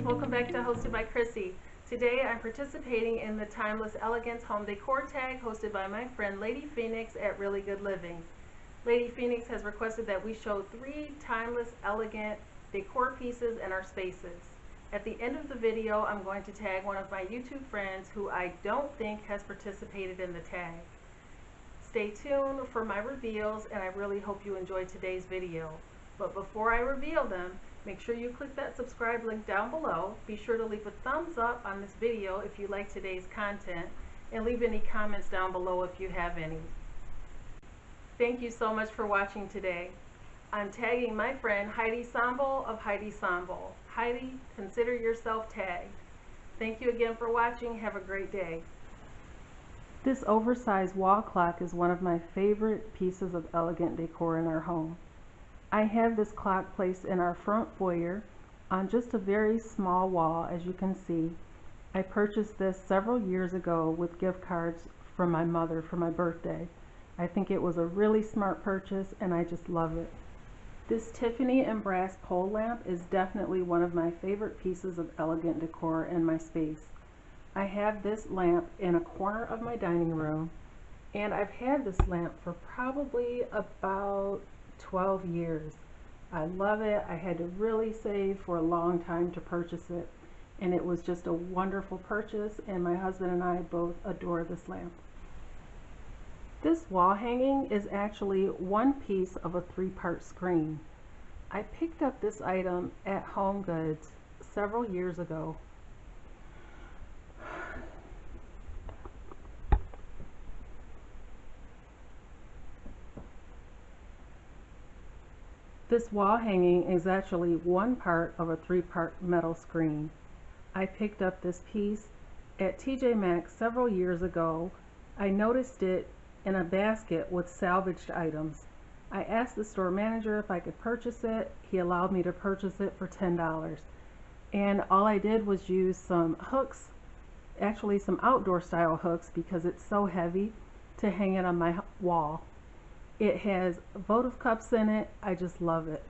friends, welcome back to Hostedbykrssie. Today I'm participating in the Timeless Elegance Home Decor Tag hosted by my friend Lady Phoenix at Really Good Living. Lady Phoenix has requested that we show 3 timeless, elegant decor pieces in our spaces. At the end of the video, I'm going to tag one of my YouTube friends who I don't think has participated in the tag. Stay tuned for my reveals, and I really hope you enjoy today's video. But before I reveal them, make sure you click that subscribe link down below. Be sure to leave a thumbs up on this video if you like today's content, and leave any comments down below if you have any. Thank you so much for watching today. I'm tagging my friend Heidi Sonboul of Heidi Sonboul. Heidi, consider yourself tagged. Thank you again for watching. Have a great day. This oversized wall clock is one of my favorite pieces of elegant decor in our home. I have this clock placed in our front foyer on just a very small wall, as you can see. I purchased this several years ago with gift cards from my mother for my birthday. I think it was a really smart purchase, and I just love it. This Tiffany and brass pole lamp is definitely one of my favorite pieces of elegant decor in my space. I have this lamp in a corner of my dining room, and I've had this lamp for probably about 12 years. I love it. I had to really save for a long time to purchase it, and it was just a wonderful purchase, and my husband and I both adore this lamp. This wall hanging is actually one piece of a 3-part screen. I picked up this item at Home Goods several years ago. This wall hanging is actually one part of a 3-part metal screen. I picked up this piece at TJ Maxx several years ago. I noticed it in a basket with salvaged items. I asked the store manager if I could purchase it. He allowed me to purchase it for $10. And all I did was use some hooks, actually some outdoor style hooks, because it's so heavy, to hang it on my wall. It has votive cups in it. I just love it.